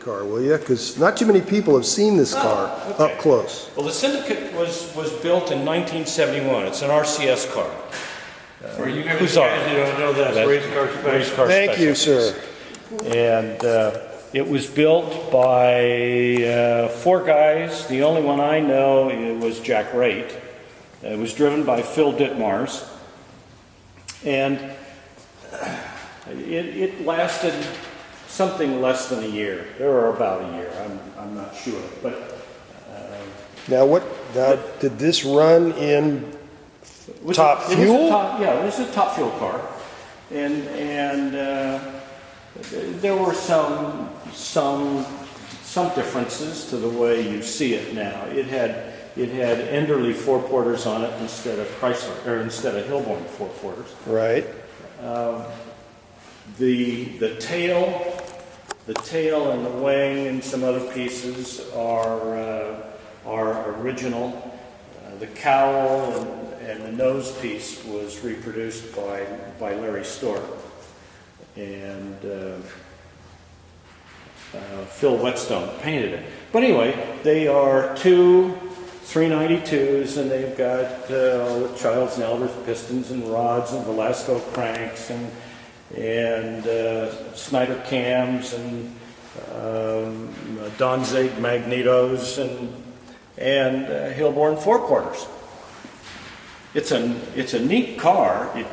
car, will you? Because not too many people have seen this car up close. Well, the Syndicate was built in 1971. It's an RCS car. For you guys who don't know, that's race car special. Thank you, sir. And it was built by 4 guys. The only one I know was Jack Raitt. It was driven by Phil Ditmars. And it lasted something less than a year, or about a year. I'm not sure. But now, did this run in top fuel? It was a top fuel car, and there were some differences to the way you see it now. It had Enderley 4-porters on it instead of Chrysler, or instead of Hilborn 4-porters. Right. The tail and the wing and some other pieces are original. The cowl and the nose piece was reproduced by Larry Stork, and Phil Whetstone painted it. But anyway, they are 2 392s, and they've got all the Childs and Albers pistons and rods and Velasco cranks and Snyder cams and Donzig magnetos and Hilborn 4-porters. It's a neat car. It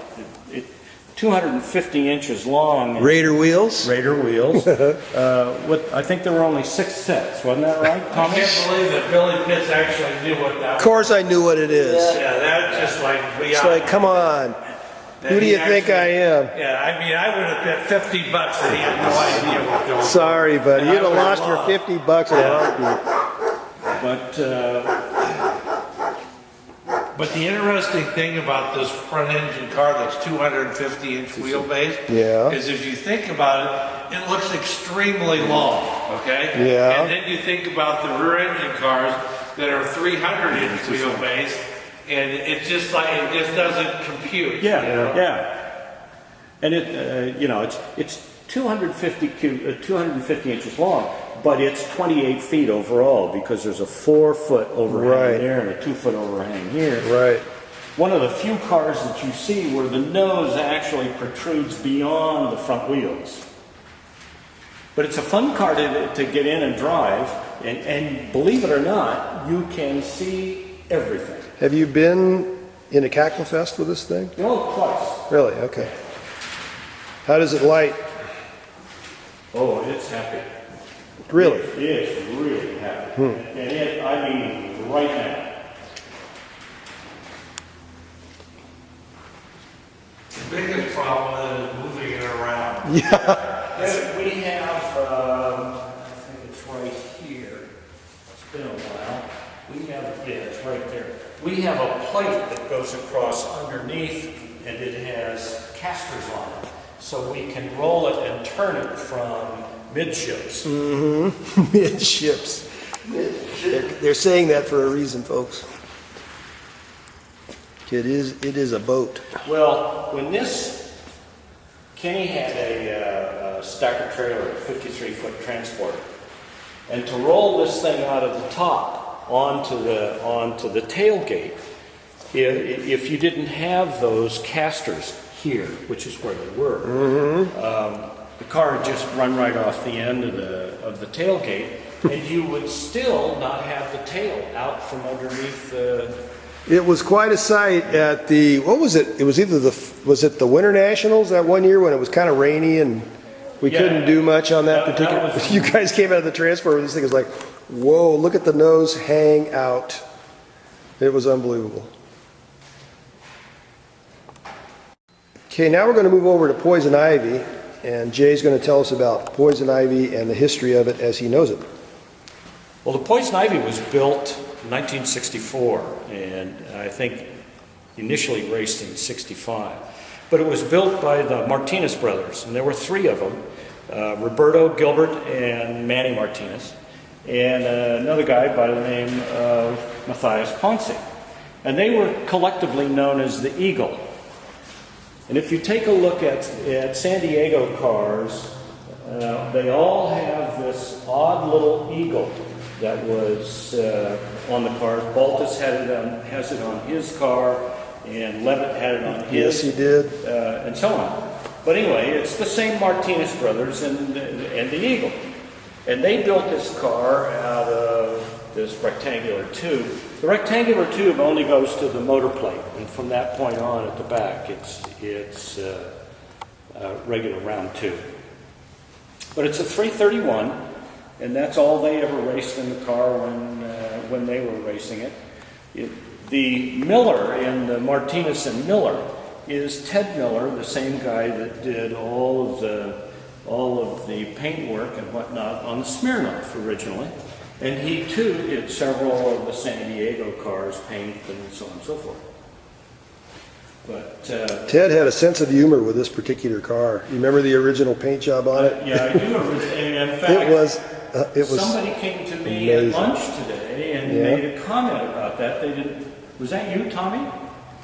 250 inches long. Raider wheels. Raider wheels. I think there were only 6 sets. Wasn't that right, Thomas? I can't believe that Billy Pitts actually knew what that was. Of course, I knew what it is. Yeah, that's just like beyond. It's like, come on. Who do you think I am? Yeah, I mean, I would have bet $50 and he had no idea what going on. Sorry, buddy. You'd have lost your $50 in a heartbeat. But the interesting thing about this front engine car that's 250-inch wheelbase is if you think about it, it looks extremely long, okay? Yeah. And then you think about the rear engine cars that are 300-inch wheelbase, and it's just like, it just doesn't compute. Yeah. And it's 250 inches long, but it's 28 feet overall because there's a 4-foot overhang there and a 2-foot overhang here. Right. One of the few cars that you see where the nose actually protrudes beyond the front wheels. But it's a fun car to get in and drive, and believe it or not, you can see everything. Have you been in a Cackle Fest with this thing? Oh, twice. Really? Okay. How does it light? Oh, it's happy. Really? It is really happy. And I mean, right now. The biggest problem is moving it around. Yeah. We have, I think it's right here. It's been a while. It's right there. We have a plate that goes across underneath, and it has casters on it. So we can roll it and turn it from midships. Mm-hmm. Midships. They're saying that for a reason, folks. It is a boat. Well, when Kenny had a stacker trailer, a 53-foot transporter, and to roll this thing out of the top onto the tailgate, if you didn't have those casters here, which is where they were, the car would just run right off the end of the tailgate, and you would still not have the tail out from underneath the... It was quite a sight at the, what was it? It was either the Winter Nationals that one year when it was kind of rainy and we couldn't do much on that particular... You guys came out of the transport and this thing was like, whoa, look at the nose hang out. It was unbelievable. Okay, now we're going to move over to Poison Ivy, and Jay's going to tell us about Poison Ivy and the history of it as he knows it. Well, the Poison Ivy was built in 1964, and I think initially raced in 65. But it was built by the Martinez brothers, and there were 3 of them, Roberto, Gilbert, and Manny Martinez, and another guy by the name of Matthias Ponce. And they were collectively known as the Eagle. And if you take a look at San Diego cars, they all have this odd little eagle that was on the car. Baltus has it on his car, and Levitt had it on his. Yes, he did. And so on. But anyway, it's the same Martinez brothers and the Eagle. And they built this car out of this rectangular tube. The rectangular tube only goes to the motor plate, and from that point on at the back, it's a regular round tube. But it's a 331, and that's all they ever raced in the car when they were racing it. The Miller in the Martinez and Miller is Ted Miller, the same guy that did all of the paint work and whatnot on the Smirnoff originally. And he too did several of the San Diego cars, paint and so on and so forth. But Ted had a sense of humor with this particular car. You remember the original paint job on it? Yeah, I do. And in fact, it was somebody came to me amazing. at lunch today and made a comment about that. Was that you, Tommy?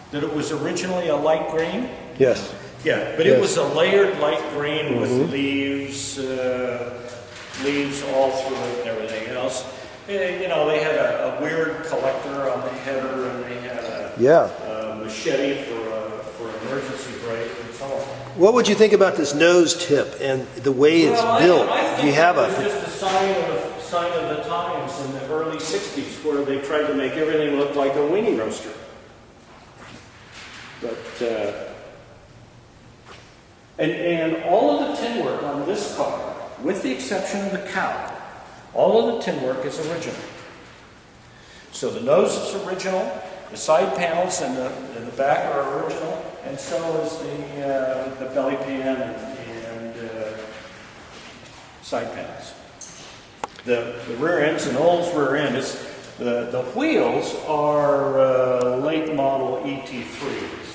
That it was originally a light green? Yes. Yeah, but it was a layered light green with leaves all through it and everything else. You know, they had a weird collector on the header, and they had a machete for emergency brake and so on. What would you think about this nose tip and the way it's built? I think you have it was just a sign of the times in the early 60s, where they tried to make everything look like a weenie roaster. But and all of the tin work on this car, with the exception of the cowl, all of the tin work is original. So the nose is original, the side panels and the back are original, and so is the belly pan and side panels. The rear end's an Olds rear end. The wheels are late model ET3s.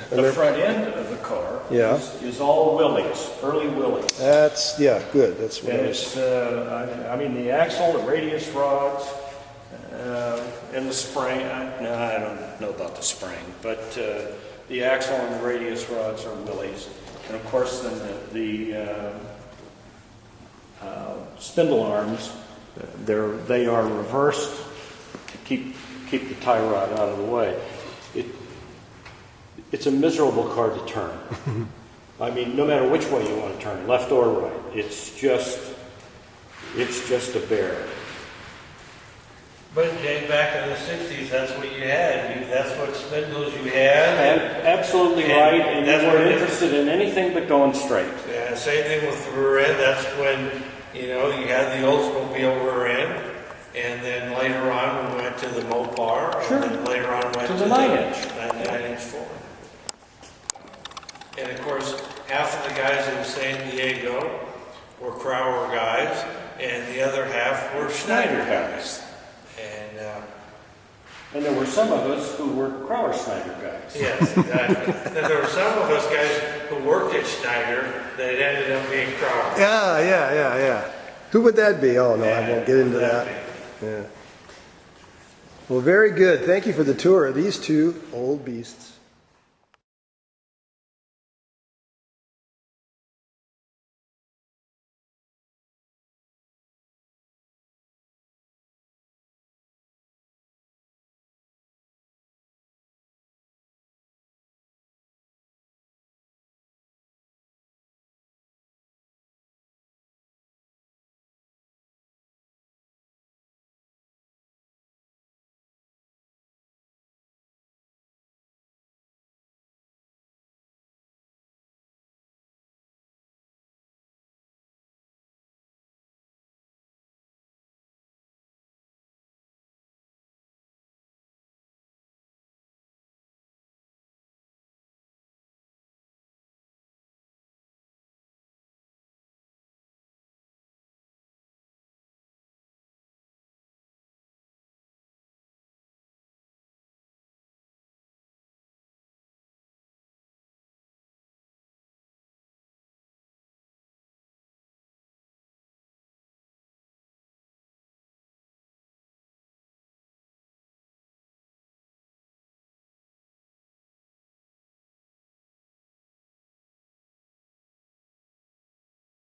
The front end of the car is all Willys, early Willys. That's good. That's what and it's. I mean, the axle, the radius rods, and the spring. I don't know about the spring, but the axle and the radius rods are Willys, and of course then the spindle arms. They are reversed to keep the tie rod out of the way. It's a miserable car to turn. I mean, no matter which way you want to turn, left or right, it's just a bear. But Jay, back in the 60s, that's what you had. That's what spindles you had. Absolutely right, and you weren't interested in anything but going straight. Yeah, same thing with the rear end. That's when, you had the Oldsmobile rear end, and then later on we went to the Mopar, Sure. and then later on went to the 9-inch. 9-inch Ford. And of course, half of the guys in San Diego were Crowder guys, and the other half were Schneider guys. And there were some of us who were Crowder Schneider guys. Yes, exactly. And there were some of us guys who worked at Schneider that ended up being Crowder. Yeah. Who would that be? Oh, no, I won't get into that. Yeah. Well, very good. Thank you for the tour of these two old beasts.